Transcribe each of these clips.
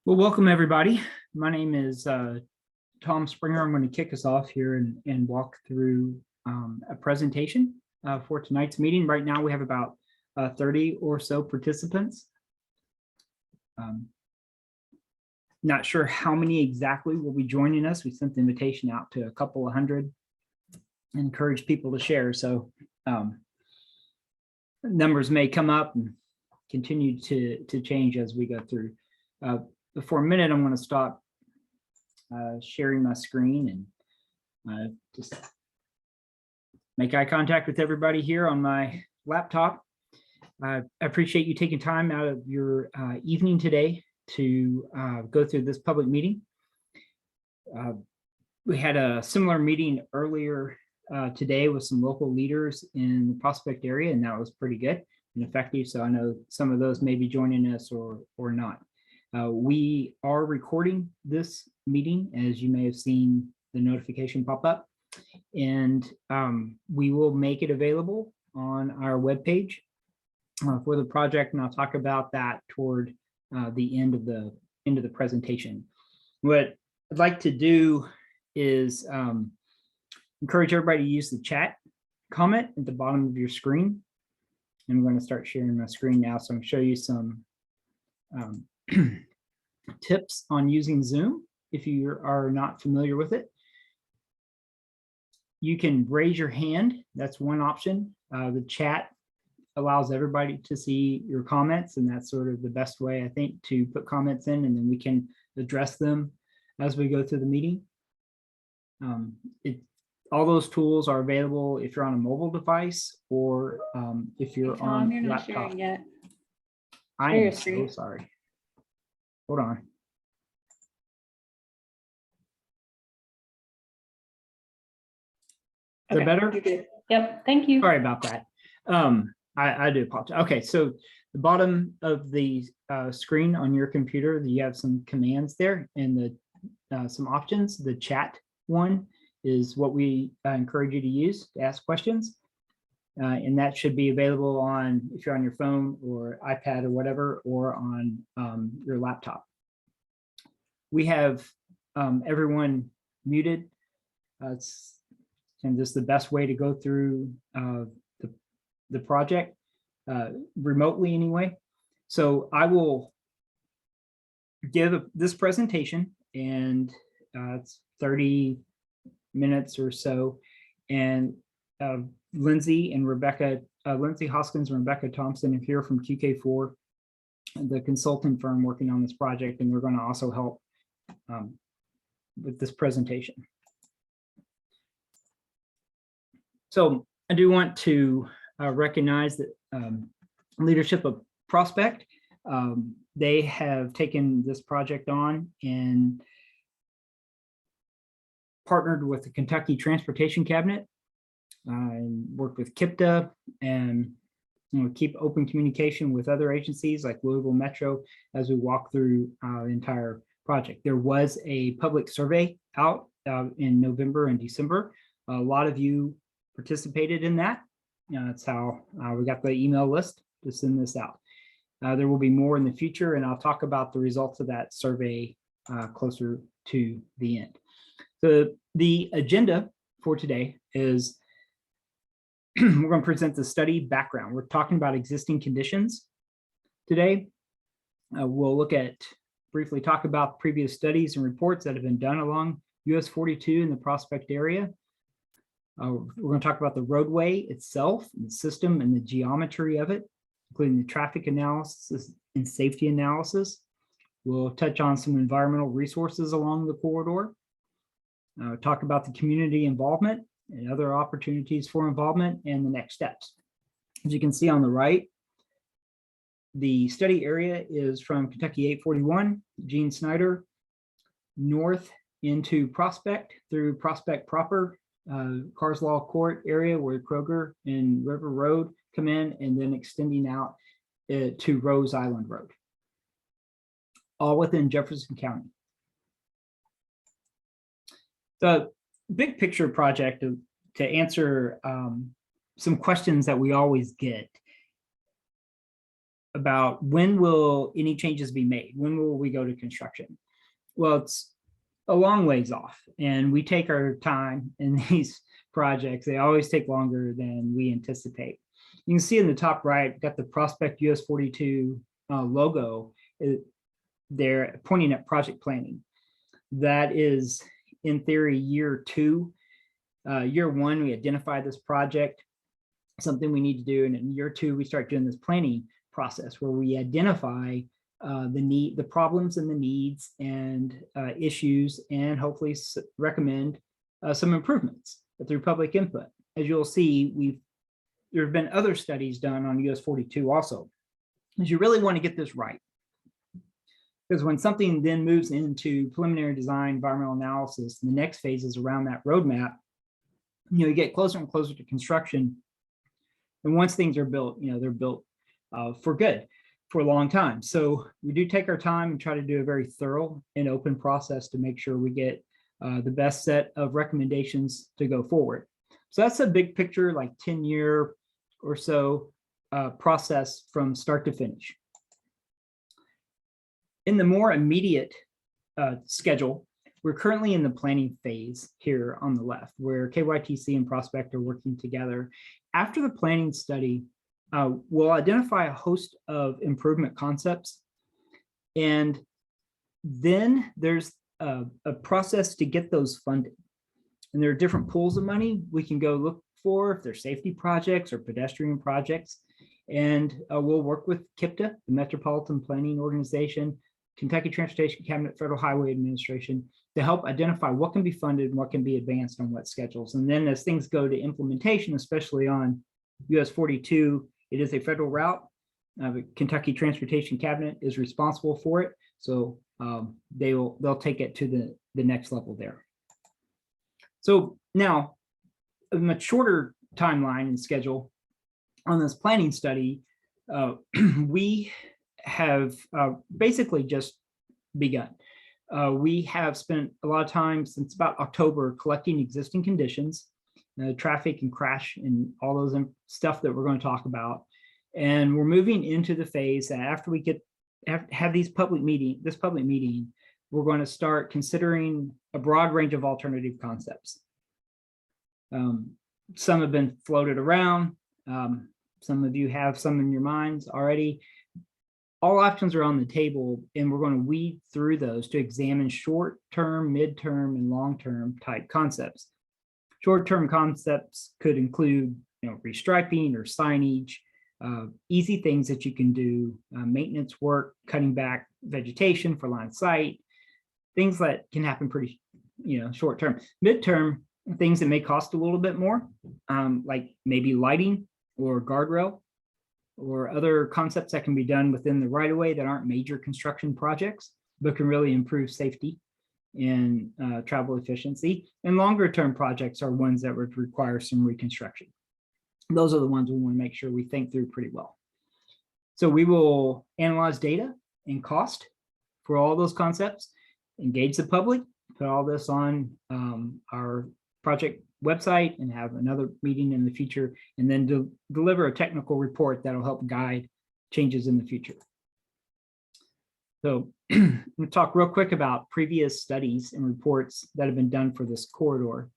Well, welcome everybody. My name is Tom Springer. I'm going to kick us off here and walk through a presentation for tonight's meeting. Right now we have about 30 or so participants. Not sure how many exactly will be joining us. We sent the invitation out to a couple of hundred and encourage people to share. So numbers may come up and continue to change as we go through. For a minute, I'm going to stop sharing my screen and just make eye contact with everybody here on my laptop. I appreciate you taking time out of your evening today to go through this public meeting. We had a similar meeting earlier today with some local leaders in the Prospect area, and that was pretty good and effective. So I know some of those may be joining us or not. We are recording this meeting, as you may have seen the notification pop up, and we will make it available on our webpage for the project, and I'll talk about that toward the end of the presentation. What I'd like to do is encourage everybody to use the chat comment at the bottom of your screen. And I'm going to start sharing my screen now, so I'm going to show you some tips on using Zoom if you are not familiar with it. You can raise your hand. That's one option. The chat allows everybody to see your comments, and that's sort of the best way, I think, to put comments in, and then we can address them as we go through the meeting. All those tools are available if you're on a mobile device or if you're on you're not laptop. sharing yet. I am so sorry. Hold on. Is that better? You're good. Yep, thank you. Sorry about that. I do apologize. Okay, so the bottom of the screen on your computer, you have some commands there and some options. The chat one is what we encourage you to use to ask questions. And that should be available on, if you're on your phone or iPad or whatever, or on your laptop. We have everyone muted. It's just the best way to go through the project remotely anyway. So I will give this presentation, and it's 30 minutes or so, and Lindsay Hoskins and Rebecca Thompson are here from QK4, the consulting firm working on this project, and they're going to also help with this presentation. So I do want to recognize that leadership of Prospect. They have taken this project on and partnered with the Kentucky Transportation Cabinet and worked with KIPTA, and keep open communication with other agencies like Louisville Metro as we walk through the entire project. There was a public survey out in November and December. A lot of you participated in that. That's how we got the email list to send this out. There will be more in the future, and I'll talk about the results of that survey closer to the end. The agenda for today is we're going to present the study background. We're talking about existing conditions today. We'll briefly talk about previous studies and reports that have been done along US 42 in the Prospect area. We're going to talk about the roadway itself, and the system, and the geometry of it, including the traffic analysis and safety analysis. We'll touch on some environmental resources along the corridor. Talk about the community involvement and other opportunities for involvement and the next steps. As you can see on the right, the study area is from Kentucky 841, Gene Snyder, north into Prospect through Prospect proper, Carslaw Court area where Kroger and River Road come in, and then extending out to Rose Island Road, all within Jefferson County. The big picture project to answer some questions that we always get about when will any changes be made? When will we go to construction? Well, it's a long ways off, and we take our time in these projects. They always take longer than we anticipate. You can see in the top right, got the Prospect US 42 logo. They're pointing at project planning. That is, in theory, year two. Year one, we identify this project, something we need to do. And in year two, we start doing this planning process where we identify the problems and the needs and issues, and hopefully recommend some improvements through public input. As you'll see, there have been other studies done on US 42 also, because you really want to get this right. Because when something then moves into preliminary design, environmental analysis, the next phase is around that roadmap. You get closer and closer to construction. And once things are built, they're built for good for a long time. So we do take our time and try to do a very thorough and open process to make sure we get the best set of recommendations to go forward. So that's a big picture, like 10-year or so process from start to finish. In the more immediate schedule, we're currently in the planning phase here on the left, where KYTC and Prospect are working together. After the planning study, we'll identify a host of improvement concepts, and then there's a process to get those funded. And there are different pools of money we can go look for, if they're safety projects or pedestrian projects. And we'll work with KIPTA, the Metropolitan Planning Organization, Kentucky Transportation Cabinet, Federal Highway Administration, to help identify what can be funded and what can be advanced on what schedules. And then as things go to implementation, especially on US 42, it is a federal route. The Kentucky Transportation Cabinet is responsible for it. So they'll take it to the next level there. So now, a much shorter timeline and schedule on this planning study, we have basically just begun. We have spent a lot of time since about October collecting existing conditions, traffic and crash and all those stuff that we're going to talk about. And we're moving into the phase that after we have this public meeting, we're going to start considering a broad range of alternative concepts. Some have been floated around. Some of you have some in your minds already. All options are on the table, and we're going to weed through those to examine short-term, mid-term, and long-term type concepts. Short-term concepts could include, restriping or signage, easy things that you can do, maintenance work, cutting back vegetation for line of sight, things that can happen pretty, short-term. Mid-term, things that may cost a little bit more, like maybe lighting or guardrail, or other concepts that can be done within the right-of-way that aren't major construction projects, but can really improve safety and travel efficiency. And longer-term projects are ones that would require some reconstruction. Those are the ones we want to make sure we think through pretty well. So we will analyze data and cost for all those concepts, engage the public, put all this on our project website, and have another meeting in the future, and then deliver a technical report that'll help guide changes in the future. So we'll talk real quick about previous studies and reports that have been done for this corridor.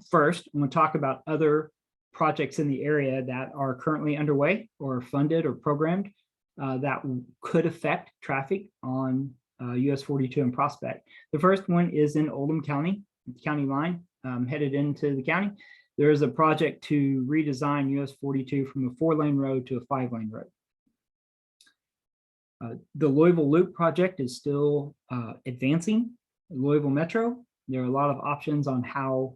First, I'm going to talk about other projects in the area that are currently underway or funded or programmed that could affect traffic on US 42 and Prospect. The first one is in Oldham County, county line, headed into the county. There is a project to redesign US 42 from a 4-lane road to a 5-lane road. The Louisville Loop project is still advancing. Louisville Metro, there are a lot of options on how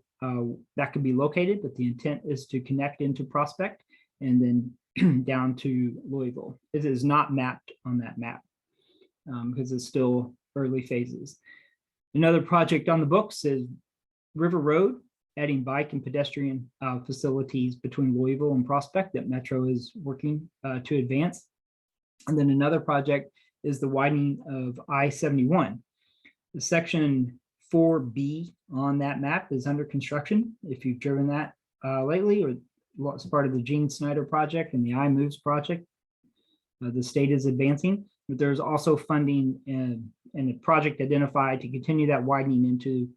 that could be located, but the intent is to connect into Prospect and then down to Louisville. It is not mapped on that map because it's still early phases. Another project on the books is River Road, adding bike and pedestrian facilities between Louisville and Prospect that Metro is working to advance. And then another project is the widening of I-71. The section 4B on that map is under construction. If you've driven that lately, or it's part of the Gene Snyder project and the I-Moves project, The state is advancing, but there's also funding and a project identified to continue that widening into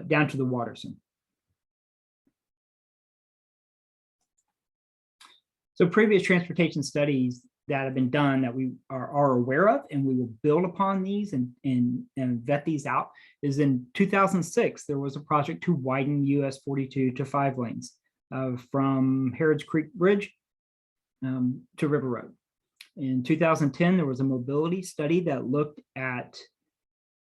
down to the Waterson. So previous transportation studies that have been done that we are aware of, and we will build upon these and vet these out, is in 2006, there was a project to widen US 42 to 5 lanes from Harrods Creek Bridge to River Road. In 2010, there was a mobility study that looked at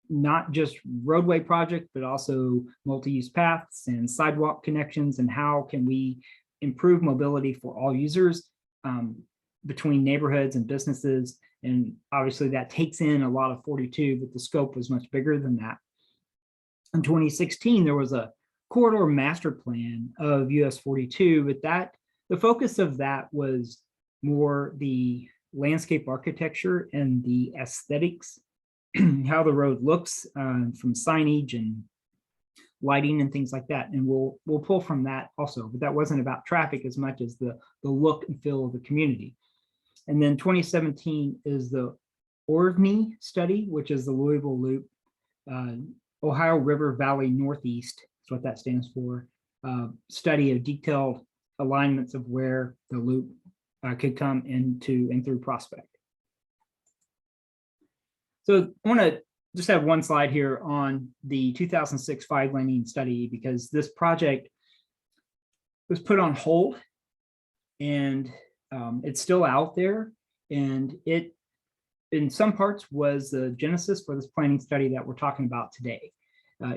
not just roadway project, but also multi-use paths and sidewalk connections, and how can we improve mobility for all users between neighborhoods and businesses. And obviously that takes in a lot of 42, but the scope was much bigger than that. In 2016, there was a corridor master plan of US 42, but the focus of that was more the landscape architecture and the aesthetics, how the road looks from signage and lighting and things like that. And we'll pull from that also, but that wasn't about traffic as much as the look and feel of the community. And then 2017 is the ORVNY study, which is the Louisville Loop, Ohio River Valley Northeast, is what that stands for, study of detailed alignments of where the loop could come into and through Prospect. So I want to just have one slide here on the 2006 5-laning study, because this project was put on hold, and it's still out there, and it in some parts was the genesis for this planning study that we're talking about today.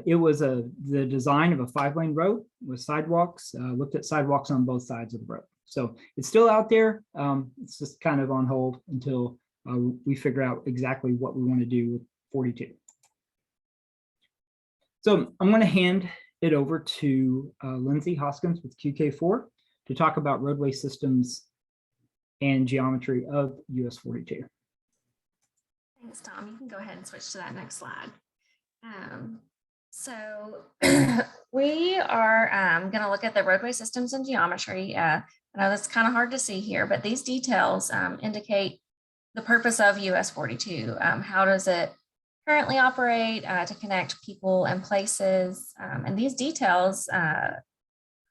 It was the design of a 5-lane road with sidewalks, looked at sidewalks on both sides of the road. So it's still out there. It's just kind of on hold until we figure out exactly what we want to do with 42. So I'm going to hand it over to Lindsay Hoskins with QK4 to talk about roadway systems and geometry of US 42. Thanks, Tom. You can go ahead and switch to that next slide. So we are going to look at the roadway systems and geometry. I know that's kind of hard to see here, but these details indicate the purpose of US 42. How does it currently operate to connect people and places? And these details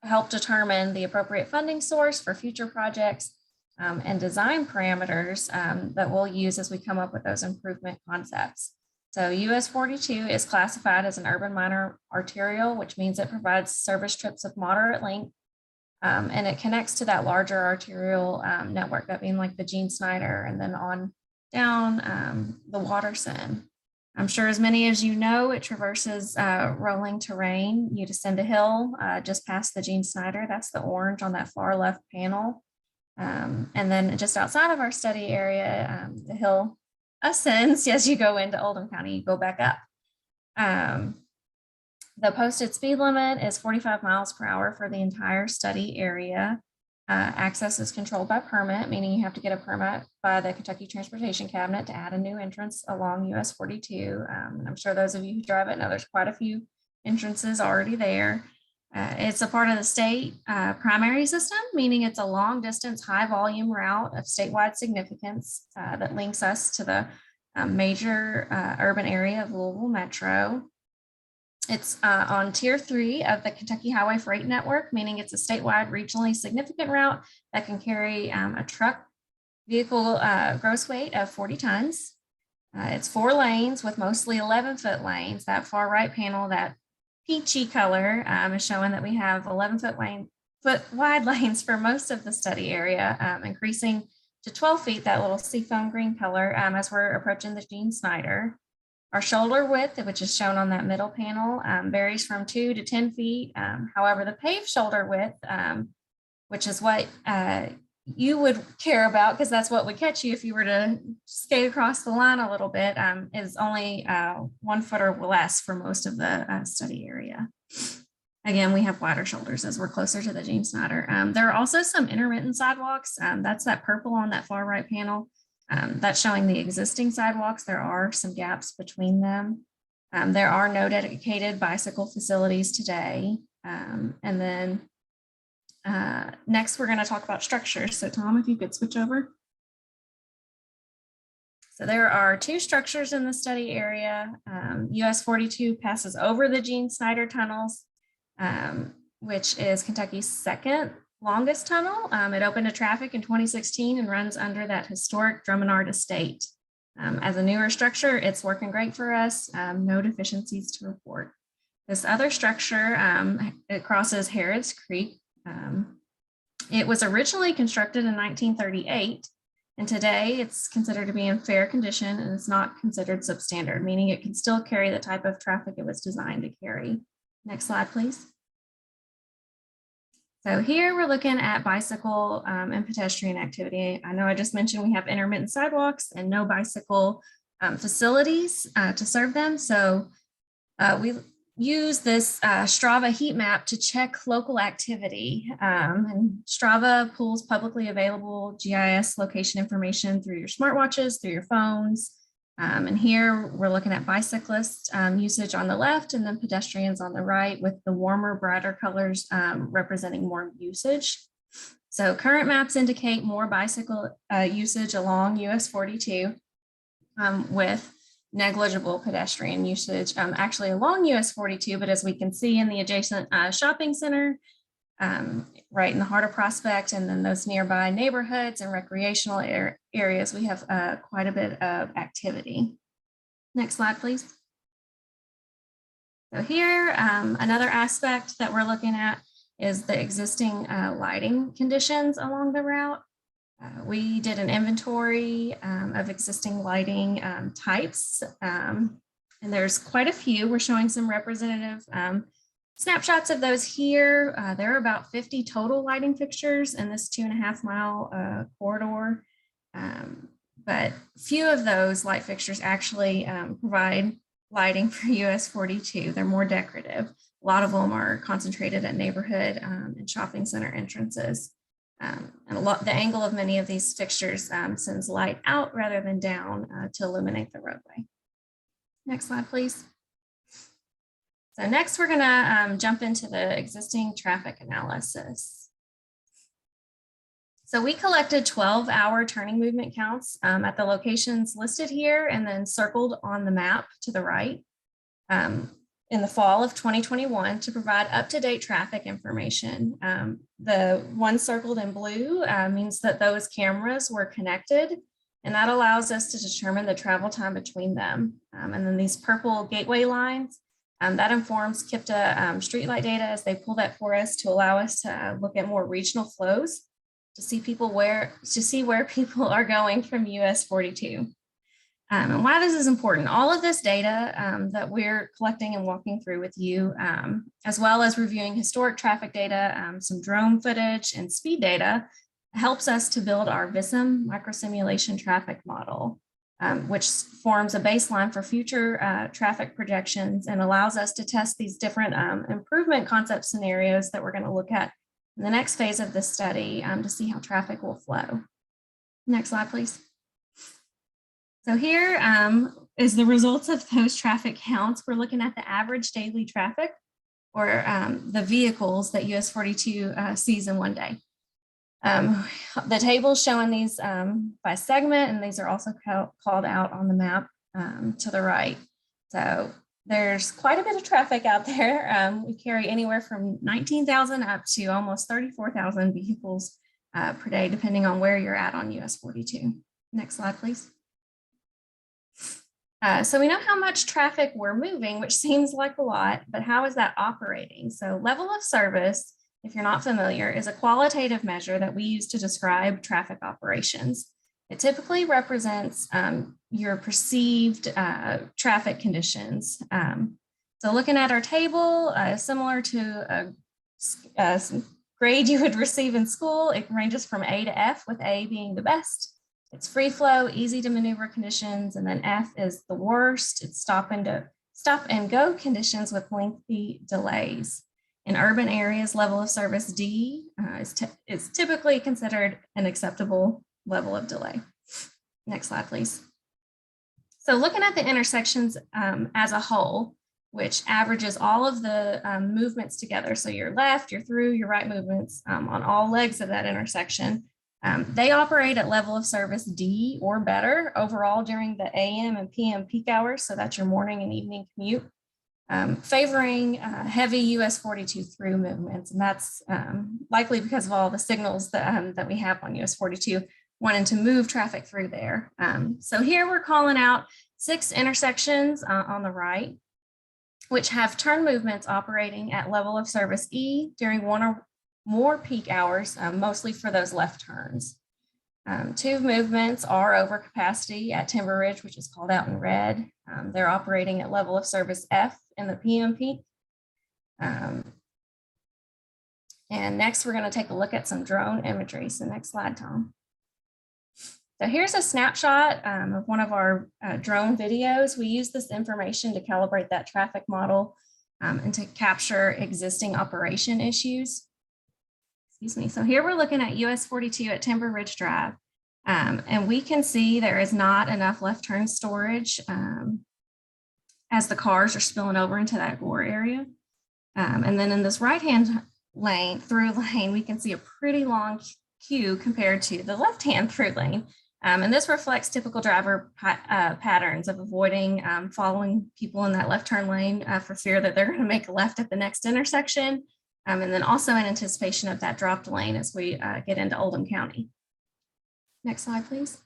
help determine the appropriate funding source for future projects and design parameters that we'll use as we come up with those improvement concepts. So US 42 is classified as an urban minor arterial, which means it provides service trips of moderate length, and it connects to that larger arterial network, that being like the Gene Snyder, and then on down the Waterson. I'm sure as many as you know, it traverses rolling terrain. You descend a hill just past the Gene Snyder. That's the orange on that far left panel. And then just outside of our study area, the hill ascends as you go into Oldham County, you go back up. The posted speed limit is 45 miles per hour for the entire study area. Access is controlled by permit, meaning you have to get a permit by the Kentucky Transportation Cabinet to add a new entrance along US 42. And I'm sure those of you who drive it know there's quite a few entrances already there. It's a part of the state primary system, meaning it's a long distance, high volume route of statewide significance that links us to the major urban area of Louisville Metro. It's on Tier 3 of the Kentucky Highway Freight Network, meaning it's a statewide regionally significant route that can carry a truck vehicle gross weight of 40 tons. It's 4 lanes with mostly 11-foot lanes. That far right panel, that peachy color is showing that we have 11-foot wide lanes for most of the study area, increasing to 12 feet, that little seafoam green color, as we're approaching the Gene Snyder. Our shoulder width, which is shown on that middle panel, varies from 2 to 10 feet. However, the paved shoulder width, which is what you would care about, because that's what would catch you if you were to skate across the line a little bit, is only 1 foot or less for most of the study area. Again, we have wider shoulders as we're closer to the Gene Snyder. There are also some intermittent sidewalks. That's that purple on that far right panel. That's showing the existing sidewalks. There are some gaps between them. There are no dedicated bicycle facilities today. And then next, we're going to talk about structures. So Tom, if you could switch over. So there are two structures in the study area. US 42 passes over the Gene Snyder tunnels, which is Kentucky's second longest tunnel. It opened to traffic in 2016 and runs under that historic Drummond estate. As a newer structure, it's working great for us. No deficiencies to report. This other structure, it crosses Harrods Creek. It was originally constructed in 1938, and today it's considered to be in fair condition and it's not considered substandard, meaning it can still carry the type of traffic it was designed to carry. Next slide, please. So here we're looking at bicycle and pedestrian activity. I know I just mentioned we have intermittent sidewalks and no bicycle facilities to serve them. So we use this Strava heat map to check local activity. And Strava pulls publicly available GIS location information through your smartwatches, through your phones. And here we're looking at bicyclist usage on the left and then pedestrians on the right, with the warmer, brighter colors representing more usage. So current maps indicate more bicycle usage along US 42 with negligible pedestrian usage actually along US 42, but as we can see in the adjacent shopping center, right in the heart of Prospect, and then those nearby neighborhoods and recreational areas, we have quite a bit of activity. Next slide, please. So here, another aspect that we're looking at is the existing lighting conditions along the route. We did an inventory of existing lighting types, and there's quite a few. We're showing some representative snapshots of those here. There are about 50 total lighting fixtures in this 2.5 mile corridor, but few of those light fixtures actually provide lighting for US 42. They're more decorative. A lot of them are concentrated at neighborhood and shopping center entrances. And the angle of many of these fixtures sends light out rather than down to illuminate the roadway. Next slide, please. So next, we're going to jump into the existing traffic analysis. So we collected 12-hour turning movement counts at the locations listed here and then circled on the map to the right in the fall of 2021 to provide up-to-date traffic information. The one circled in blue means that those cameras were connected, and that allows us to determine the travel time between them. And then these purple gateway lines, that informs KIPTA streetlight data as they pull that for us to allow us to look at more regional flows to see where people are going from US 42. And why this is important, all of this data that we're collecting and walking through with you, as well as reviewing historic traffic data, some drone footage and speed data, helps us to build our VISM microsimulation traffic model, which forms a baseline for future traffic projections and allows us to test these different improvement concept scenarios that we're going to look at in the next phase of this study to see how traffic will flow. Next slide, please. So here is the results of those traffic counts. We're looking at the average daily traffic, or the vehicles that US 42 sees in one day. The table's showing these by segment, and these are also called out on the map to the right. So there's quite a bit of traffic out there. We carry anywhere from 19,000 up to almost 34,000 vehicles per day, depending on where you're at on US 42. Next slide, please. So we know how much traffic we're moving, which seems like a lot, but how is that operating? So level of service, if you're not familiar, is a qualitative measure that we use to describe traffic operations. It typically represents your perceived traffic conditions. So looking at our table, similar to a grade you would receive in school, it ranges from A to F, with A being the best. It's free flow, easy to maneuver conditions, and then F is the worst. It's stop and go conditions with lengthy delays. In urban areas, level of service D is typically considered an acceptable level of delay. Next slide, please. So looking at the intersections as a whole, which averages all of the movements together, so your left, your through, your right movements on all legs of that intersection, They operate at level of service D or better overall during the AM and PM peak hours. So that's your morning and evening commute, favoring heavy US 42 through movements. And that's likely because of all the signals that we have on US 42 wanting to move traffic through there. So here we're calling out 6 intersections on the right, which have turn movements operating at level of service E during one or more peak hours, mostly for those left turns. 2 movements are over capacity at Timber Ridge, which is called out in red. They're operating at level of service F in the PM peak. And next, we're going to take a look at some drone imagery. So next slide, Tom. So here's a snapshot of one of our drone videos. We use this information to calibrate that traffic model and to capture existing operation issues. Excuse me. So here we're looking at US 42 at Timber Ridge Drive. And we can see there is not enough left turn storage as the cars are spilling over into that gore area. And then in this right-hand through lane, we can see a pretty long queue compared to the left-hand through lane. And this reflects typical driver patterns of avoiding following people in that left turn lane for fear that they're going to make a left at the next intersection. And then also in anticipation of that dropped lane as we get into Oldham County. Next slide, please.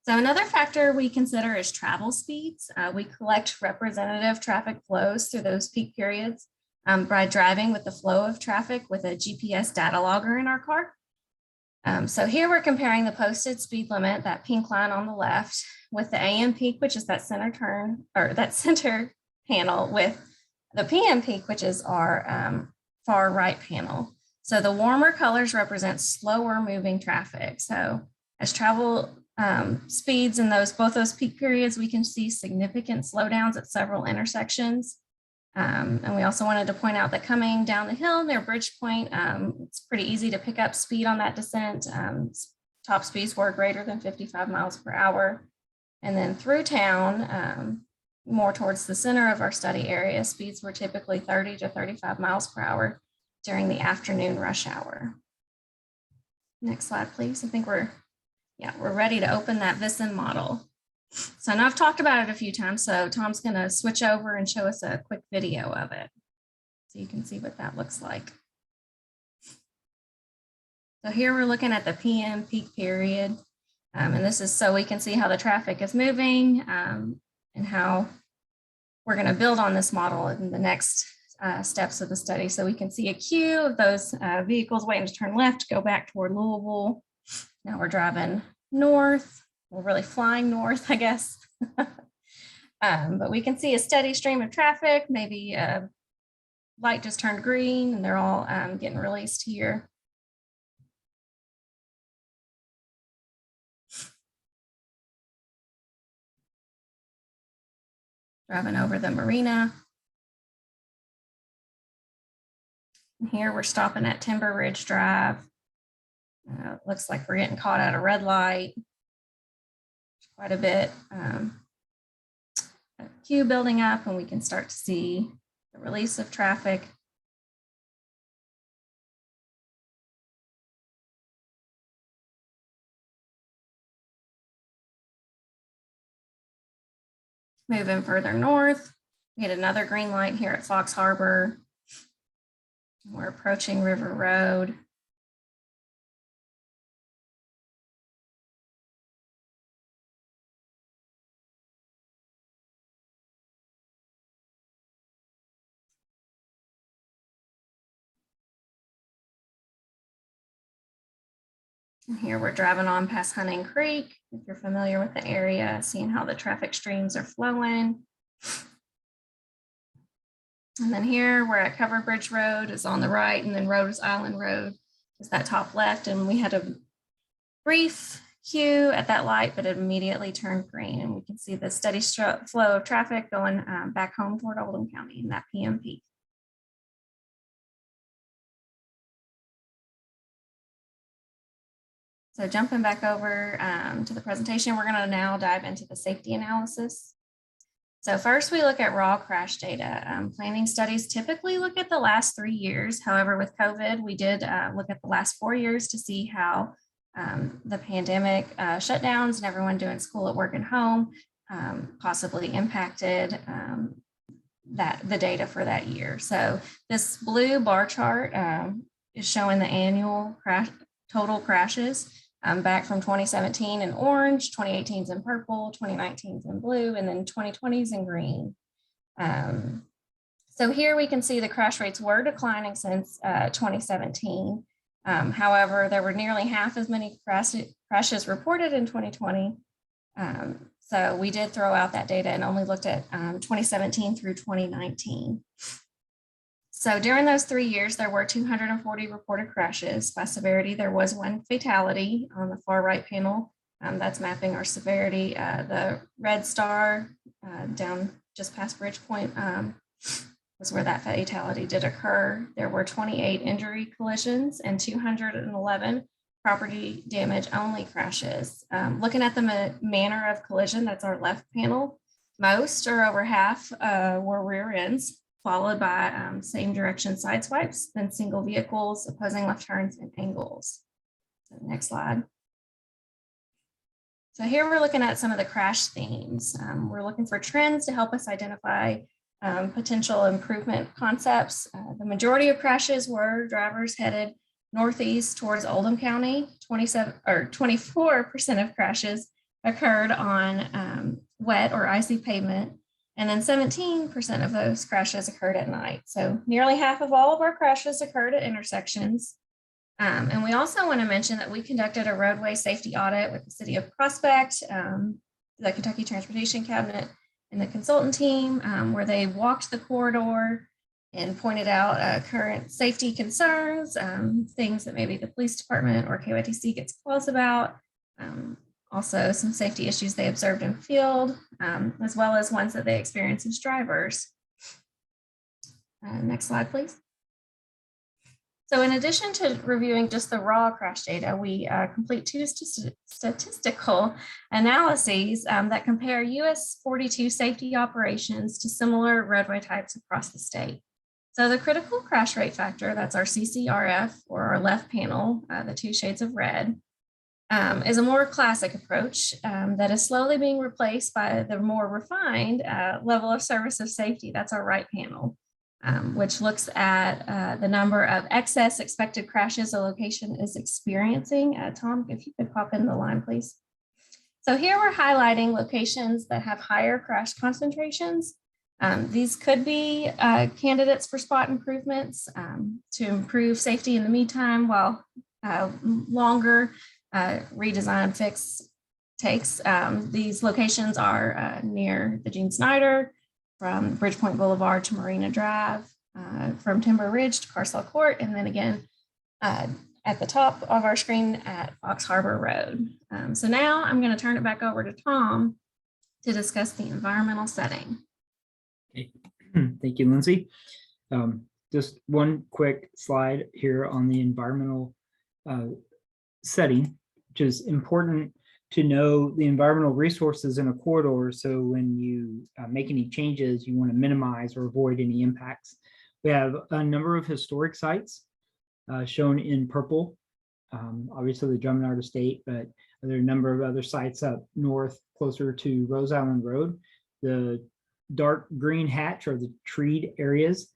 So another factor we consider is travel speeds. We collect representative traffic flows through those peak periods by driving with the flow of traffic with a GPS data logger in our car. So here we're comparing the posted speed limit, that pink line on the left, with the AM peak, which is that center turn or that center panel, with the PM peak, which is our far right panel. So the warmer colors represent slower moving traffic. So as travel speeds in both those peak periods, we can see significant slowdowns at several intersections. And we also wanted to point out that coming down the hill near Bridgepoint, it's pretty easy to pick up speed on that descent. Top speeds were greater than 55 miles per hour. And then through town, more towards the center of our study area, speeds were typically 30 to 35 miles per hour during the afternoon rush hour. Next slide, please. I think we're ready to open that Vissen model. So now I've talked about it a few times, so Tom's going to switch over and show us a quick video of it so you can see what that looks like. So here we're looking at the PM peak period, and this is so we can see how the traffic is moving and how we're going to build on this model in the next steps of the study. So we can see a queue of those vehicles waiting to turn left, go back toward Louisville. Now we're driving north. We're really flying north, I guess. But we can see a steady stream of traffic. Maybe a light just turned green and they're all getting released here. Driving over the marina. And here we're stopping at Timber Ridge Drive. Looks like we're getting caught at a red light. Quite a bit queue building up, and we can start to see the release of traffic. Moving further north, we get another green light here at Fox Harbor. We're approaching River Road. And here we're driving on past Hunting Creek. If you're familiar with the area, seeing how the traffic streams are flowing. And then here we're at Covered Bridge Road is on the right, and then Rose Island Road is that top left. And we had a brief queue at that light, but it immediately turned green. And we can see the steady flow of traffic going back home toward Oldham County in that PM peak. So jumping back over to the presentation, we're going to now dive into the safety analysis. So first we look at raw crash data. Planning studies typically look at the last 3 years. However, with COVID, we did look at the last 4 years to see how the pandemic shutdowns and everyone doing school at work and home possibly impacted the data for that year. So this blue bar chart is showing the annual total crashes back from 2017 in orange, 2018 is in purple, 2019 is in blue, and then 2020 is in green. So here we can see the crash rates were declining since 2017. However, there were nearly half as many crashes reported in 2020. So we did throw out that data and only looked at 2017 through 2019. So during those 3 years, there were 240 reported crashes. By severity, there was 1 fatality on the far right panel. That's mapping our severity. The red star down just past Bridgepoint was where that fatality did occur. There were 28 injury collisions and 211 property damage only crashes. Looking at the manner of collision, that's our left panel. Most or over half were rear ends, followed by same direction side swipes, then single vehicles, opposing left turns, and angles. So next slide. So here we're looking at some of the crash themes. We're looking for trends to help us identify potential improvement concepts. The majority of crashes were drivers headed northeast towards Oldham County. 24% of crashes occurred on wet or icy pavement. And then 17% of those crashes occurred at night. So nearly half of all of our crashes occurred at intersections. And we also want to mention that we conducted a roadway safety audit with the City of Prospect, the Kentucky Transportation Cabinet, and the consultant team, where they walked the corridor and pointed out current safety concerns, things that maybe the police department or KYTC gets calls about. Also, some safety issues they observed in field, as well as ones that they experience as drivers. Next slide, please. So in addition to reviewing just the raw crash data, we complete 2 statistical analyses that compare US 42 safety operations to similar roadway types across the state. So the critical crash rate factor, that's our CCRF, or our left panel, the 2 shades of red, is a more classic approach that is slowly being replaced by the more refined level of service of safety. That's our right panel, which looks at the number of excess expected crashes a location is experiencing. Tom, if you could pop in the line, please. So here we're highlighting locations that have higher crash concentrations. These could be candidates for spot improvements to improve safety in the meantime, while longer redesign and fix takes. These locations are near the Gene Snyder, from Bridgepoint Boulevard to Marina Drive, from Timber Ridge to Carsell Court, and then again at the top of our screen at Fox Harbor Road. So now I'm going to turn it back over to Tom to discuss the environmental setting. Okay. Thank you, Lindsay. Just one quick slide here on the environmental setting, which is important to know the environmental resources in a corridor. So when you make any changes, you want to minimize or avoid any impacts. We have a number of historic sites shown in purple, obviously the Drummond Estate, but there are a number of other sites up north closer to Rose Island Road. The dark green hatch are the treed areas.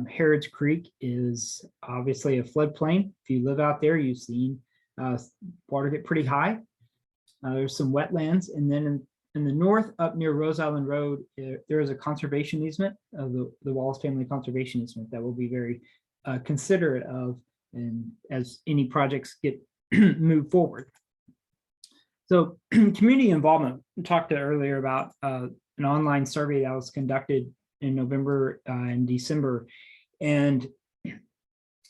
Harrods Creek is obviously a floodplain. If you live out there, you've seen water get pretty high. There's some wetlands, and then in the north, up near Rose Island Road, there is a conservation easement of the Wallace family conservation easement that we'll be very considerate of, and as any projects get moved forward. So community involvement, we talked earlier about an online survey that was conducted in November and December. And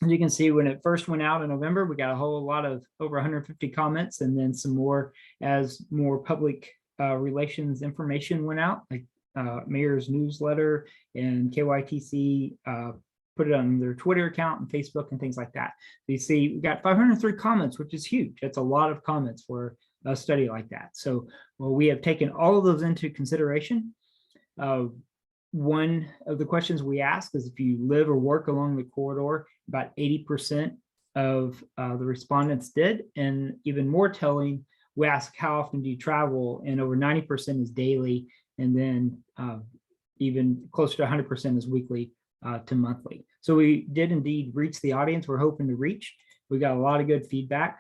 as you can see, when it first went out in November, we got a whole lot of over 150 comments, and then some more as more public relations information went out, like mayor's newsletter and KYTC put it on their Twitter account and Facebook and things like that. So you see, we got 503 comments, which is huge. That's a lot of comments for a study like that. So we have taken all of those into consideration. One of the questions we ask is if you live or work along the corridor. About 80% of the respondents did. And even more telling, we ask how often do you travel, and over 90% is daily, and then even closer to 100% is weekly to monthly. So we did indeed reach the audience we're hoping to reach. We got a lot of good feedback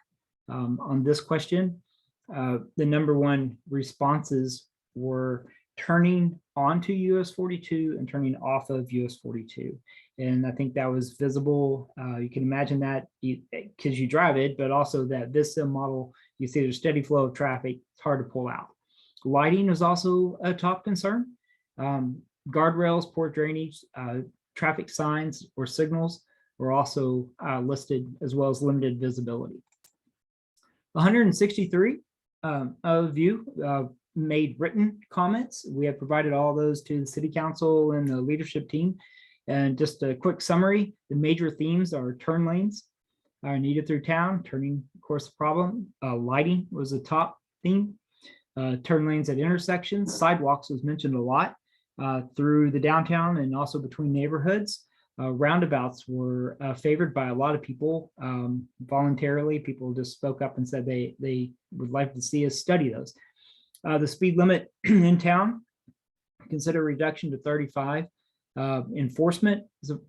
on this question. The #1 responses were turning onto US 42 and turning off of US 42. And I think that was visible. You can imagine that because you drive it, but also that this model, you see there's steady flow of traffic, it's hard to pull out. Lighting is also a top concern. Guardrails, poor drainage, traffic signs or signals were also listed, as well as limited visibility. 163 of you made written comments. We have provided all those to the City Council and the leadership team. And just a quick summary, the major themes are turn lanes are needed through town, turning, of course, the problem. Lighting was the top theme. Turn lanes at intersections, sidewalks was mentioned a lot through the downtown and also between neighborhoods. Roundabouts were favored by a lot of people voluntarily. People just spoke up and said they would like to see us study those. The speed limit in town, consider reduction to 35. Enforcement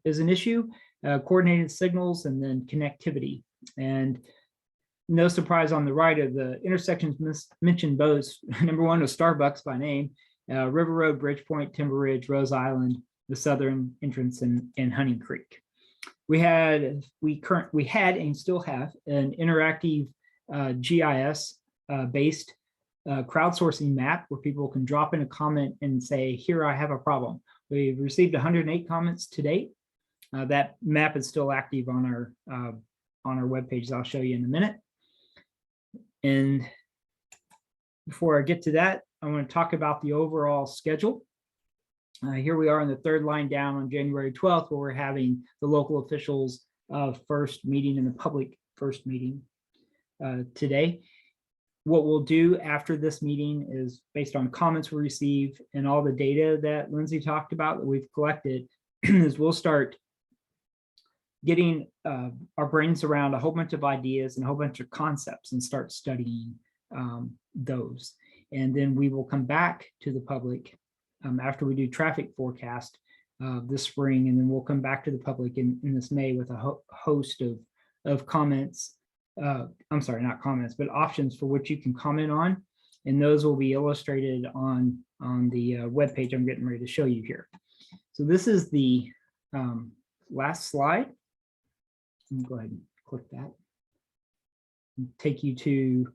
is an issue, coordinated signals, and then connectivity. And no surprise, on the right of the intersections mentioned both. #1 was Starbucks by name, River Road, Bridgepoint, Timber Ridge, Rose Island, the southern entrance, and Hunting Creek. We had and still have an interactive GIS based crowdsourcing map where people can drop in a comment and say, here, I have a problem. We've received 108 comments to date. That map is still active on our webpage. I'll show you in a minute. And before I get to that, I want to talk about the overall schedule. Here we are in the third line down on January 12th, where we're having the local officials first meeting and the public first meeting today. What we'll do after this meeting is, based on comments we receive and all the data that Lindsay talked about that we've collected, is we'll start getting our brains around a whole bunch of ideas and a whole bunch of concepts and start studying those. And then we will come back to the public after we do traffic forecast this spring, and then we'll come back to the public in this May with a host of comments. I'm sorry, not comments, but options for which you can comment on. And those will be illustrated on the webpage I'm getting ready to show you here. So this is the last slide. Let me go ahead and click that. Take you to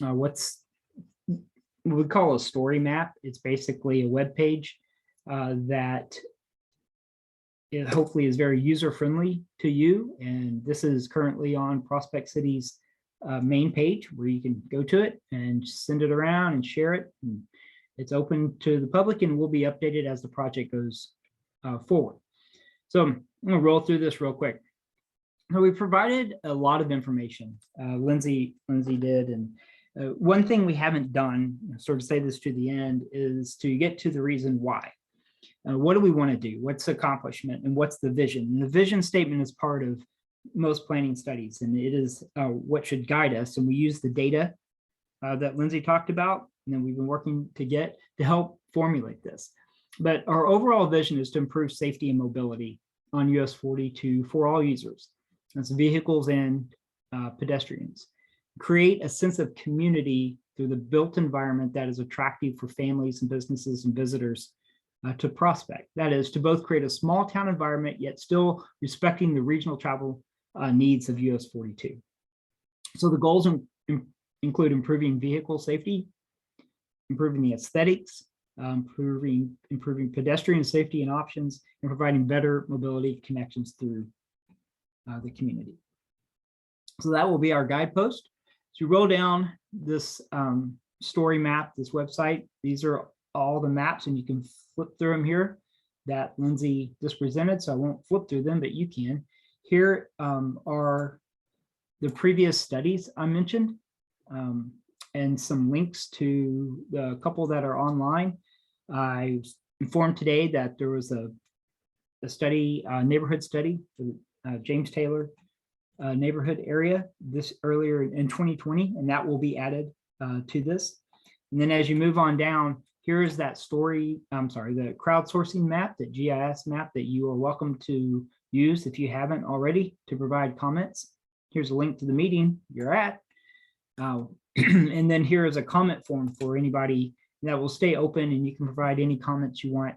what's we call a story map. It's basically a web page that it hopefully is very user-friendly to you. And this is currently on Prospect City's main page, where you can go to it and send it around and share it. And it's open to the public and will be updated as the project goes forward. So I'm going to roll through this real quick. So we provided a lot of information. Lindsay did, and one thing we haven't done, sort of say this to the end, is to get to the reason why. What do we want to do? What's the accomplishment, and what's the vision? And the vision statement is part of most planning studies, and it is what should guide us. And we use the data that Lindsay talked about, and then we've been working to get to help formulate this. But our overall vision is to improve safety and mobility on US 42 for all users. That's vehicles and pedestrians. Create a sense of community through the built environment that is attractive for families and businesses and visitors to Prospect. That is, to both create a small town environment, yet still respecting the regional travel needs of US 42. So the goals include improving vehicle safety, improving the aesthetics, improving pedestrian safety and options, and providing better mobility connections through the community. So that will be our guidepost. So you roll down this story map, this website. These are all the maps, and you can flip through them here that Lindsay just presented. So I won't flip through them, but you can. Here are the previous studies I mentioned, and some links to the couple that are online. I was informed today that there was a study, neighborhood study for the James Taylor neighborhood area this earlier in 2020, and that will be added to this. And then as you move on down, here is that story, the crowdsourcing map, that GIS map that you are welcome to use if you haven't already to provide comments. Here's a link to the meeting you're at. And then here is a comment form for anybody that will stay open, and you can provide any comments you want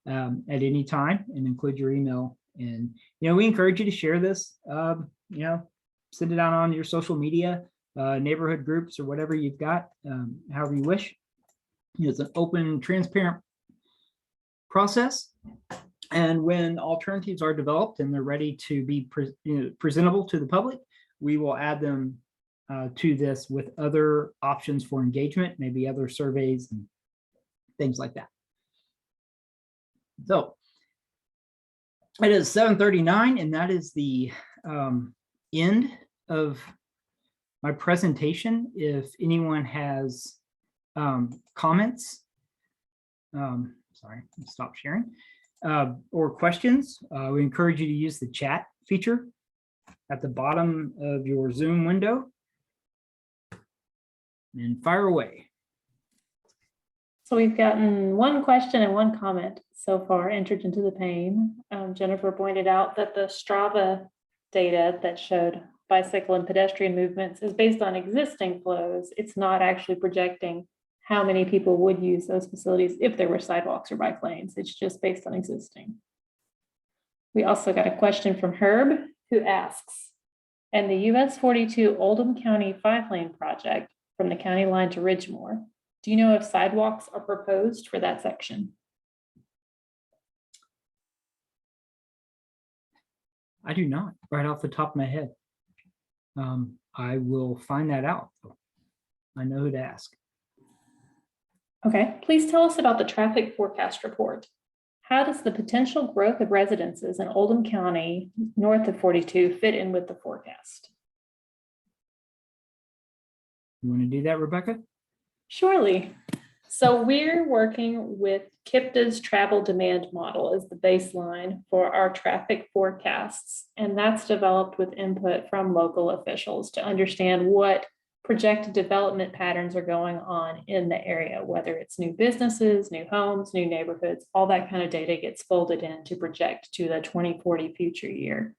at any time and include your email. And, we encourage you to share this, send it out on your social media, neighborhood groups, or whatever you've got, however you wish. It's an open, transparent process. And when alternatives are developed and they're ready to be presentable to the public, we will add them to this with other options for engagement, maybe other surveys and things like that. So it is 7:39, and that is the end of my presentation. If anyone has comments, sorry, stop sharing, or questions, we encourage you to use the chat feature at the bottom of your Zoom window and fire away. So we've gotten one question and one comment so far entered into the pane. Jennifer pointed out that the Strava data that showed bicycle and pedestrian movements is based on existing flows. It's not actually projecting how many people would use those facilities if there were sidewalks or bike lanes. It's just based on existing. We also got a question from Herb, who asks, in the US 42 Oldham County 5-lane project from the county line to Ridgemore, do you know if sidewalks are proposed for that section? I do not, right off the top of my head. I will find that out. I know who to ask. Okay, please tell us about the traffic forecast report. How does the potential growth of residences in Oldham County north of 42 fit in with the forecast? You want to do that, Rebecca? Surely. So we're working with KIPDA's travel demand model as the baseline for our traffic forecasts. And that's developed with input from local officials to understand what projected development patterns are going on in the area, whether it's new businesses, new homes, new neighborhoods, all that kind of data gets folded in to project to the 2040 future year.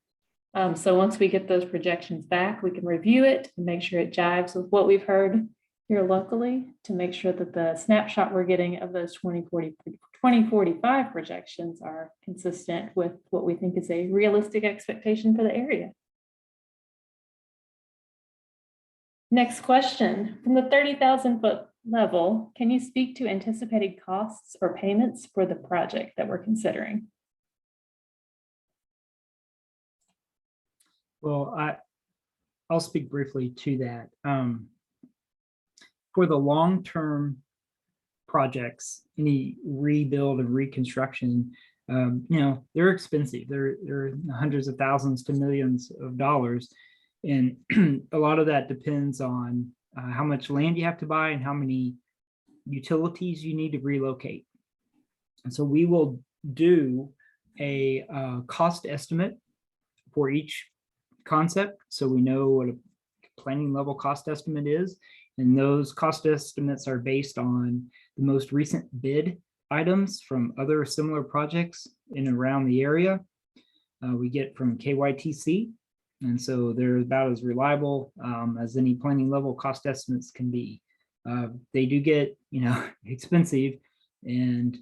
So once we get those projections back, we can review it and make sure it jives with what we've heard here locally to make sure that the snapshot we're getting of those 2045 projections are consistent with what we think is a realistic expectation for the area. Next question, from the 30,000 foot level, can you speak to anticipated costs or payments for the project that we're considering? Well, I'll speak briefly to that. For the long-term projects, any rebuild and reconstruction, they're expensive. They're hundreds of thousands to millions of dollars. And a lot of that depends on how much land you have to buy and how many utilities you need to relocate. And so we will do a cost estimate for each concept, so we know what a planning level cost estimate is. And those cost estimates are based on the most recent bid items from other similar projects in and around the area. We get from KYTC. And so they're about as reliable as any planning level cost estimates can be. They do get, expensive. And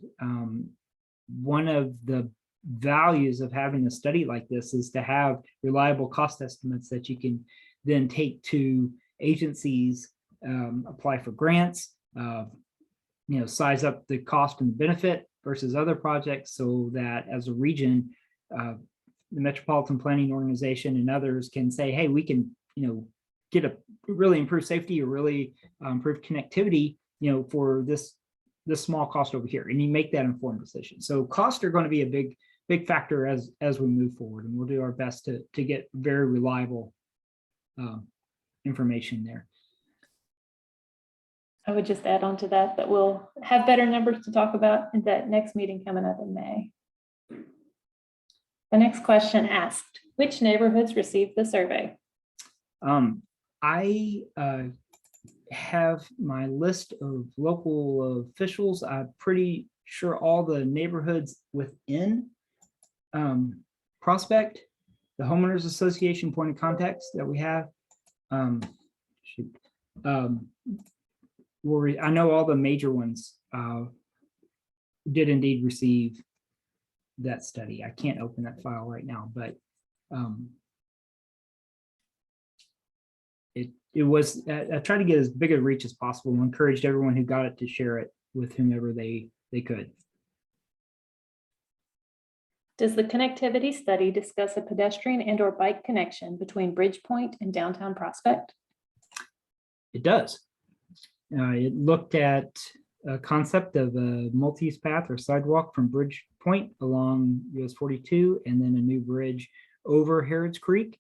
one of the values of having a study like this is to have reliable cost estimates that you can then take to agencies, apply for grants, size up the cost and benefit versus other projects, so that as a region, the Metropolitan Planning Organization and others can say, hey, we can, get a really improved safety or really improved connectivity, for this small cost over here, and you make that informed decision. So costs are going to be a big factor as we move forward, and we'll do our best to get very reliable information there. I would just add on to that, that we'll have better numbers to talk about in that next meeting coming up in May. The next question asked, which neighborhoods received the survey? I have my list of local officials. I'm pretty sure all the neighborhoods within Prospect, the homeowners association point of contacts that we have. I know all the major ones did indeed receive that study. I can't open that file right now, but it was, I tried to get as big a reach as possible and encouraged everyone who got it to share it with whomever they could. Does the connectivity study discuss a pedestrian and or bike connection between Bridgepoint and downtown Prospect? It does. It looked at a concept of a multi-use path or sidewalk from Bridgepoint along US 42 and then a new bridge over Harrods Creek.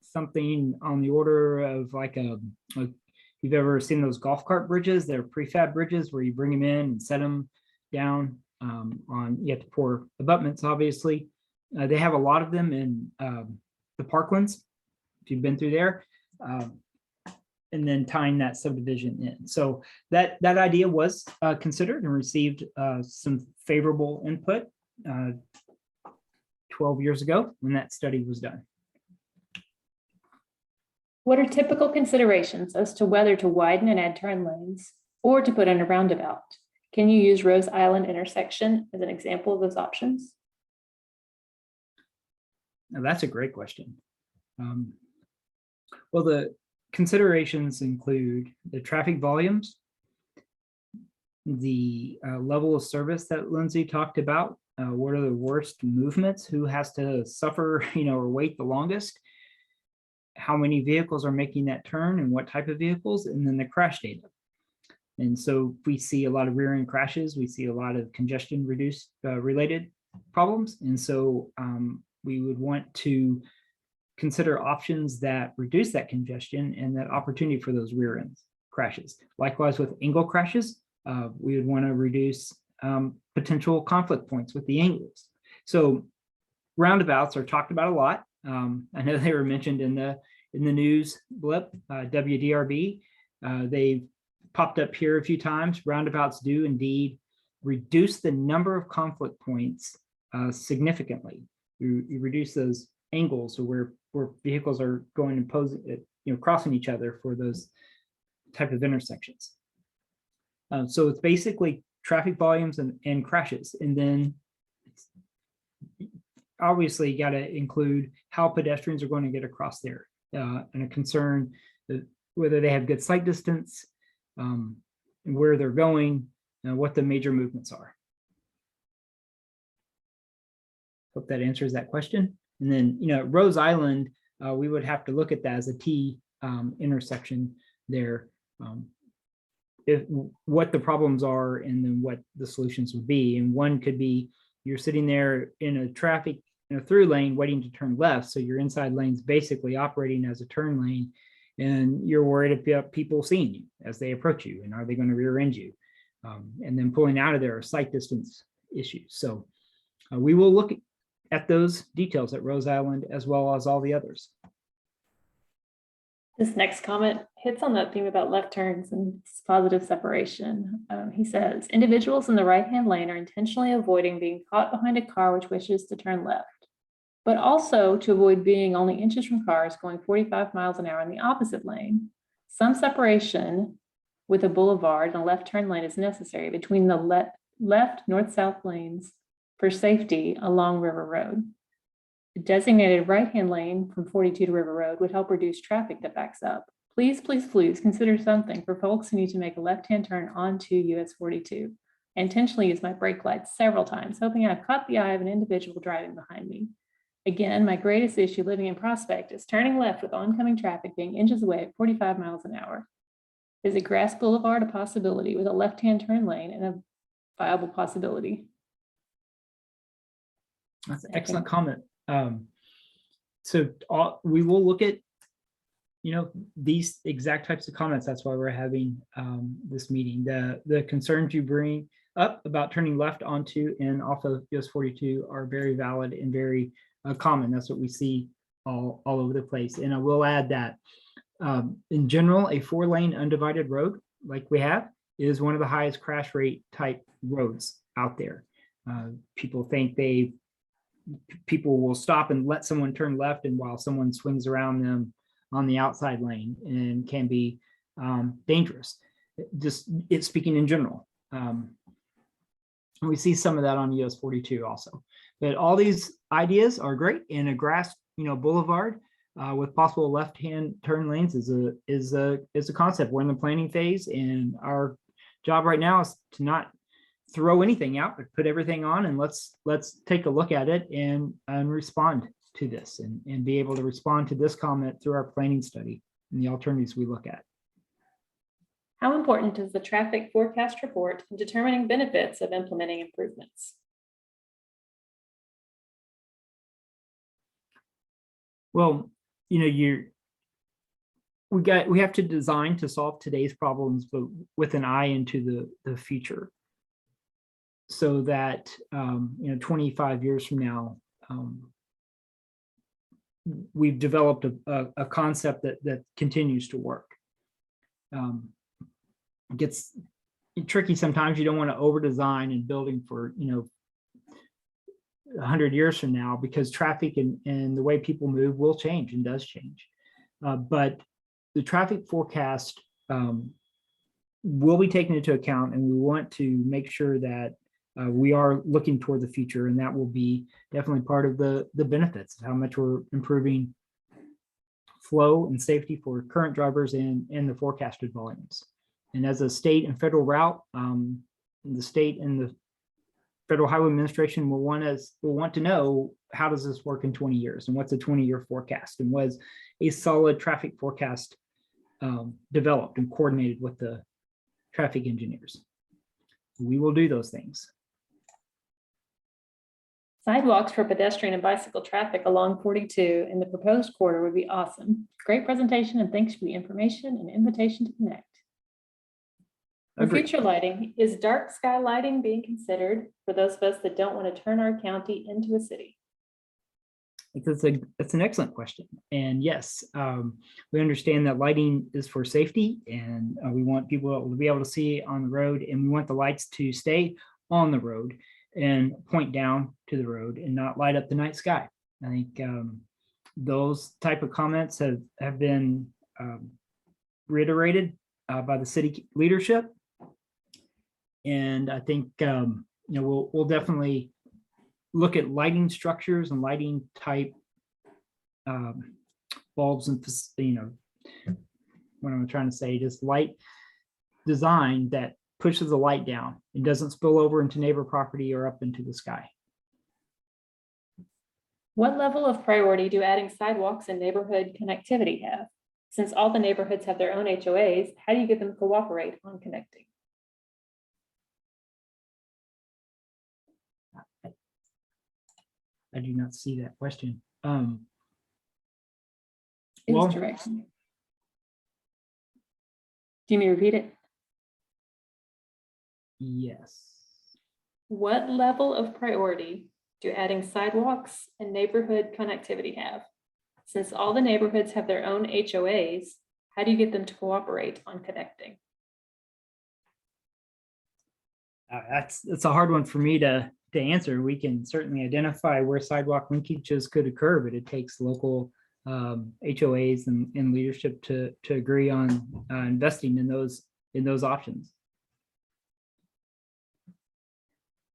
Something on the order of like you've ever seen those golf cart bridges? They're prefab bridges where you bring them in and set them down you have to pour abutments, obviously. They have a lot of them in the Parklands, if you've been through there, and then tying that subdivision in. So that idea was considered and received some favorable input 12 years ago when that study was done. What are typical considerations as to whether to widen and add turn lanes or to put in a roundabout? Can you use Rose Island intersection as an example of those options? Now, that's a great question. Well, the considerations include the traffic volumes, the level of service that Lindsay talked about. What are the worst movements? Who has to suffer, or wait the longest? How many vehicles are making that turn and what type of vehicles, and then the crash data. And so we see a lot of rear end crashes. We see a lot of congestion reduced related problems. And so we would want to consider options that reduce that congestion and that opportunity for those rear end crashes. Likewise with angle crashes, we would want to reduce potential conflict points with the angles. So roundabouts are talked about a lot. I know they were mentioned in the news blip, WDRB. They've popped up here a few times. Roundabouts do indeed reduce the number of conflict points significantly. You reduce those angles where vehicles are going and posing, crossing each other for those type of intersections. So it's basically traffic volumes and crashes, and then obviously you got to include how pedestrians are going to get across there, and a concern that whether they have good sight distance, and where they're going, and what the major movements are. Hope that answers that question. And then, Rose Island, we would have to look at that as a T intersection there. What the problems are and then what the solutions would be. And one could be you're sitting there in a traffic through lane waiting to turn left. So your inside lane's basically operating as a turn lane, and you're worried about people seeing you as they approach you, and are they going to rear end you? And then pulling out of there are sight distance issues. So we will look at those details at Rose Island as well as all the others. This next comment hits on that theme about left turns and positive separation. He says, individuals in the right-hand lane are intentionally avoiding being caught behind a car which wishes to turn left, but also to avoid being only inches from cars going 45 miles an hour in the opposite lane. Some separation with a boulevard and a left turn lane is necessary between the left north-south lanes for safety along River Road. A designated right-hand lane from 42 to River Road would help reduce traffic that backs up. Please, please, please consider something for folks who need to make a left-hand turn onto US 42. I intentionally used my brake lights several times, hoping I've caught the eye of an individual driving behind me. Again, my greatest issue living in Prospect is turning left with oncoming traffic being inches away at 45 miles an hour. Is a grass boulevard a possibility with a left-hand turn lane and a viable possibility? That's an excellent comment. So we will look at these exact types of comments. That's why we're having this meeting. The concerns you bring up about turning left onto and off of US 42 are very valid and very common. That's what we see all over the place. And I will add that in general, a 4-lane undivided road like we have is one of the highest crash rate type roads out there. People think people will stop and let someone turn left, and while someone swings around them on the outside lane, and can be dangerous. It's speaking in general. We see some of that on US 42 also. But all these ideas are great, and a grass, boulevard with possible left-hand turn lanes is a concept. We're in the planning phase, and our job right now is to not throw anything out, but put everything on, and let's take a look at it and respond to this, and be able to respond to this comment through our planning study and the alternatives we look at. How important is the traffic forecast report in determining benefits of implementing improvements? Well, we have to design to solve today's problems, but with an eye into the future, so that 25 years from now, we've developed a concept that continues to work. It gets tricky sometimes. You don't want to over design and building for 100 years from now, because traffic and the way people move will change and does change. But the traffic forecast will be taken into account, and we want to make sure that we are looking toward the future, and that will be definitely part of the benefits of how much we're improving flow and safety for current drivers and the forecasted volumes. And as a state and federal route, the state and the Federal Highway Administration will want to know, how does this work in 20 years, and what's a 20-year forecast, and was a solid traffic forecast developed and coordinated with the traffic engineers. We will do those things. Sidewalks for pedestrian and bicycle traffic along 42 in the proposed corridor would be awesome. Great presentation, and thanks for the information and invitation to connect. For Agreed. future lighting, is dark sky lighting being considered for those of us that don't want to turn our county into a city? It's an excellent question. And yes, we understand that lighting is for safety, and we want people to be able to see on the road, and we want the lights to stay on the road and point down to the road and not light up the night sky. I think those type of comments have been reiterated by the city leadership. And I think we'll definitely look at lighting structures and lighting type bulbs, and what I'm trying to say, just light design that pushes the light down and doesn't spill over into neighbor property or up into the sky. What level of priority do adding sidewalks and neighborhood connectivity have? Since all the neighborhoods have their own HOAs, how do you get them to cooperate on connecting? I do not see that question. It Well- was direct. Do you mean repeat it? Yes. What level of priority do adding sidewalks and neighborhood connectivity have? Since all the neighborhoods have their own HOAs, how do you get them to cooperate on connecting? That's a hard one for me to answer. We can certainly identify where sidewalk linkages could occur, but it takes local HOAs and leadership to agree on investing in those options.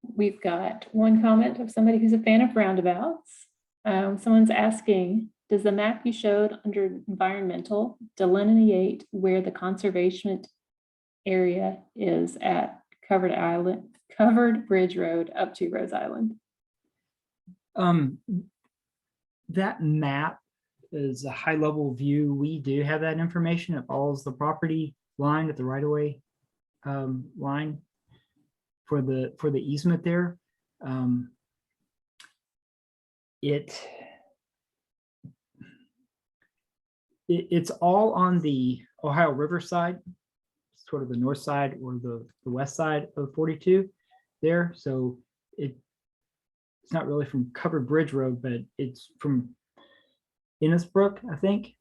We've got one comment of somebody who's a fan of roundabouts. Someone's asking, does the map you showed under environmental delineate where the conservation area is at Covered Bridge Road up to Rose Island? That map is a high level view. We do have that information. It follows the property line at the right of way line for the easement there. It's all on the Ohio River side, sort of the north side or the west side of 42 there. So it's not really from Covered Bridge Road, but it's from Innisbrook, I think,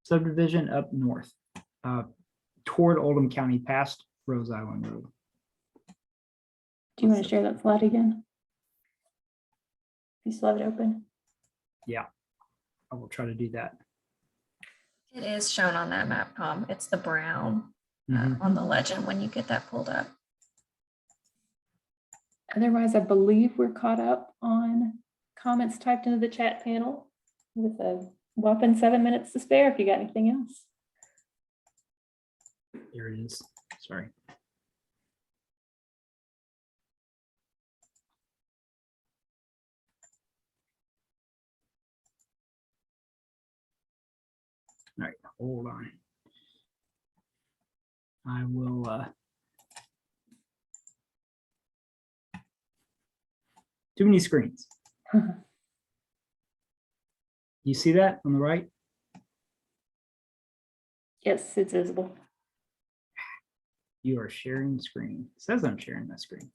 subdivision up north toward Oldham County past Rose Island Road. Do you want to share that slide again? You still have it open? Yeah, I will try to do that. It is shown on that map, Tom. It's the brown Mhm. on the legend when you get that pulled up. Otherwise, I believe we're caught up on comments typed into the chat panel with a whopping 7 minutes to spare if you got anything else. There it is. Sorry. All right, hold on. I will too many screens. You see that on the right? Yes, it's visible. You are sharing screen. It says I'm sharing that screen.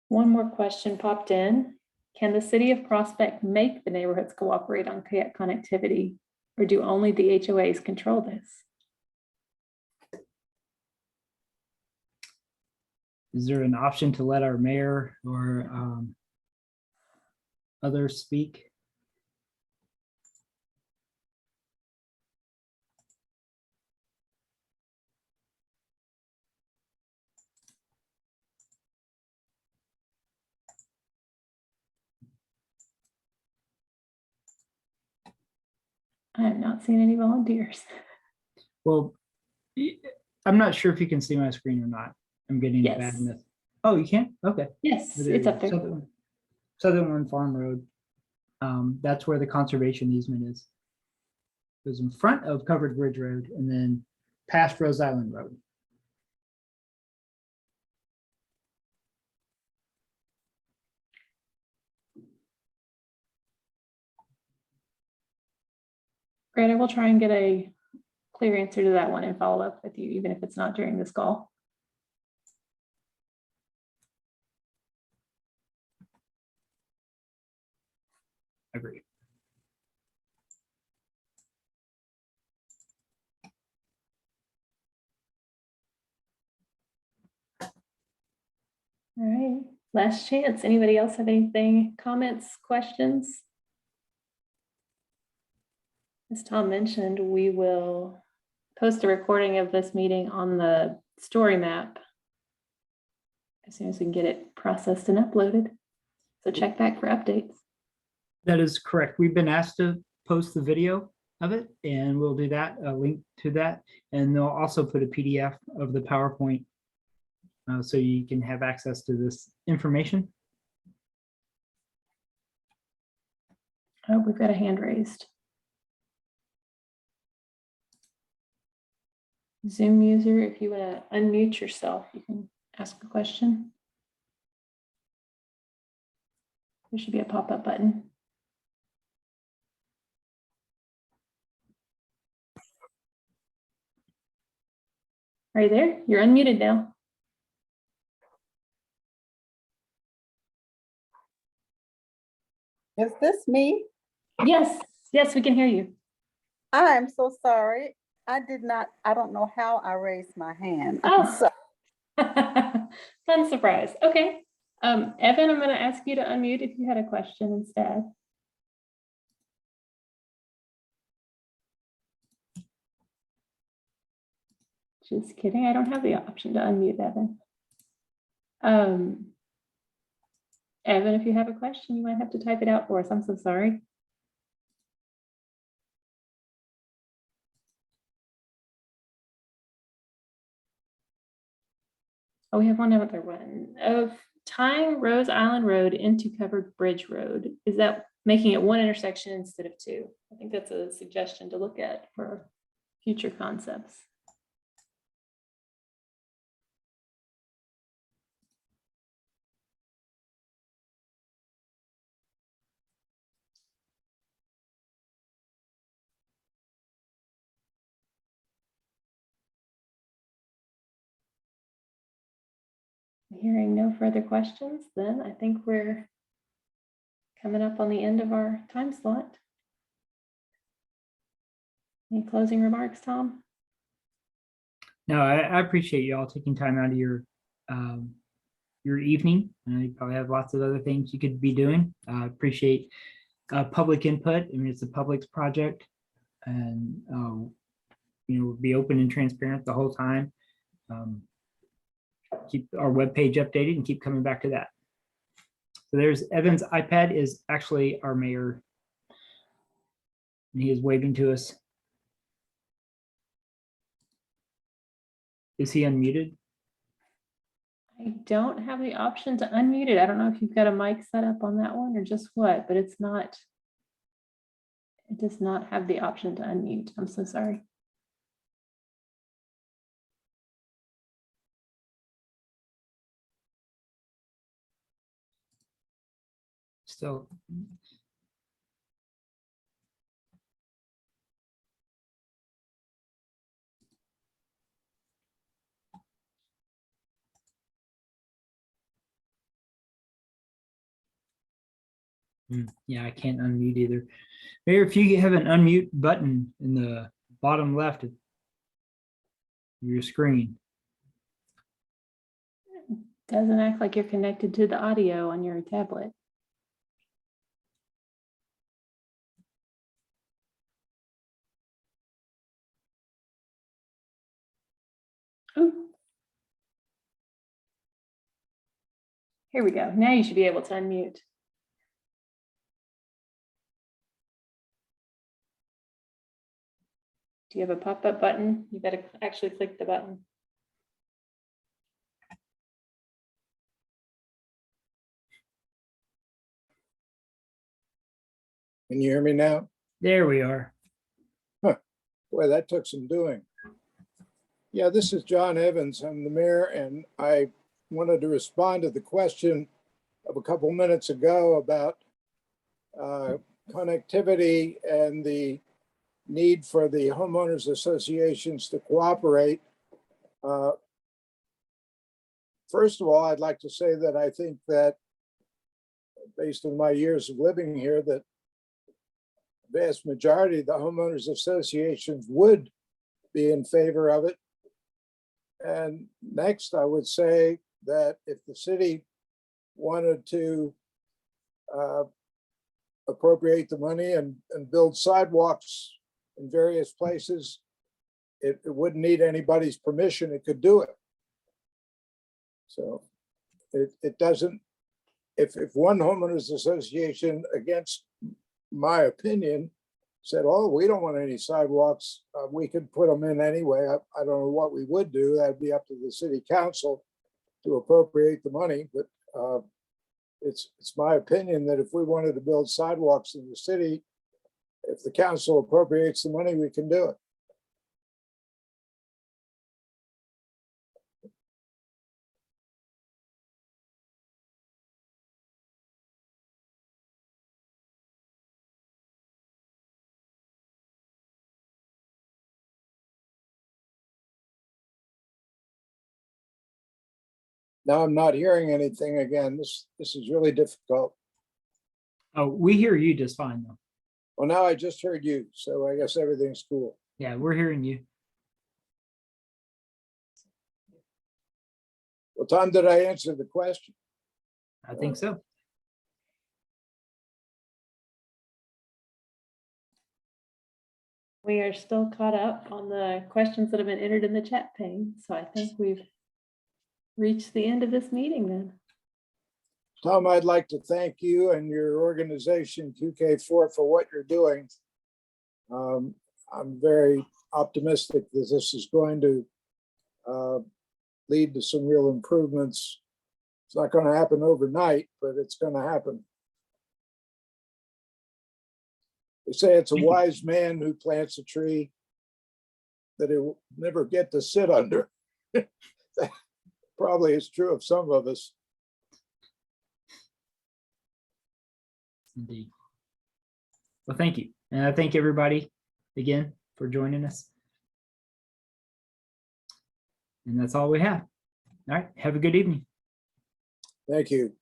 One more question popped in. Can the city of Prospect make the neighborhoods cooperate on kayak connectivity, or do only the HOAs control this? Is there an option to let our mayor or others speak? I have not seen any volunteers. Well, I'm not sure if you can see my screen or not. I'm getting Yes. badness. Oh, you can? Okay. Yes, There it's you up go. there. Southern Farm Road. That's where the conservation easement is. It was in front of Covered Bridge Road and then past Rose Island Road. Great, I will try and get a clear answer to that one and follow up with you, even if it's not during this call. Agreed. All right, last chance. Anybody else have anything, comments, questions? As Tom mentioned, we will post a recording of this meeting on the story map as soon as we can get it processed and uploaded. So check back for updates. That is correct. We've been asked to post the video of it, and we'll do that, a link to that. And they'll also put a PDF of the PowerPoint so you can have access to this information. Oh, we've got a hand raised. Zoom user, if you want to unmute yourself, you can ask a question. There should be a pop-up button. Are you there? You're unmuted now. Is this me? Yes, yes, we can hear you. I am so sorry. I don't know how I raised my hand. Oh. So, Fun surprise. Okay. Evan, I'm going to ask you to unmute if you had a question instead. Just kidding. I don't have the option to unmute Evan. Evan, if you have a question, you might have to type it out for us. I'm so sorry. Oh, we have one other one of tying Rose Island Road into Covered Bridge Road. Is that making it one intersection instead of two? I think that's a suggestion to look at for future concepts. Hearing no further questions, then I think we're coming up on the end of our time slot. Any closing remarks, Tom? No, I appreciate you all taking time out of your evening. You probably have lots of other things you could be doing. I appreciate public input. I mean, it's the public's project, and be open and transparent the whole time. Keep our webpage updated and keep coming back to that. So there's Evan's iPad is actually our mayor. And he is waving to us. Is he unmuted? I don't have the option to unmute it. I don't know if you've got a mic set up on that one or just what, but it does not have the option to unmute. I'm so sorry. Still. Yeah, I can't unmute either. Mayor, if you have an unmute button in the bottom left of your screen. Doesn't act like you're connected to the audio on your tablet. Oh. Here we go. Now you should be able to unmute. Do you have a pop-up button? You better actually click the button. Can you hear me now? There we are. Boy, that took some doing. Yeah, this is John Evans. I'm the mayor, and I wanted to respond to the question of a couple minutes ago about connectivity and the need for the homeowners associations to cooperate. First of all, I'd like to say that I think that based on my years of living here, that the vast majority of the homeowners associations would be in favor of it. And next, I would say that if the city wanted to appropriate the money and build sidewalks in various places, it wouldn't need anybody's permission. It could do it. So it doesn't, if one homeowners association, against my opinion, said, oh, we don't want any sidewalks, we could put them in anyway. I don't know what we would do. That'd be up to the city council to appropriate the money. But it's my opinion that if we wanted to build sidewalks in the city, if the council appropriates the money, we can do it. Now I'm not hearing anything again. This is really difficult. Oh, we hear you just fine though. Well, now I just heard you, so I guess everything's cool. Yeah, we're hearing you. What time did I answer the question? I think so. We are still caught up on the questions that have been entered in the chat pane. So I think we've reached the end of this meeting then. Tom, I'd like to thank you and your organization, QK4, for what you're doing. I'm very optimistic that this is going to lead to some real improvements. It's not going to happen overnight, but it's going to happen. They say it's a wise man who plants a tree that it will never get to sit under. That probably is true of some of us. Indeed. Well, thank you. And I thank everybody again for joining us. And that's all we have. All right. Have a good evening. Thank you.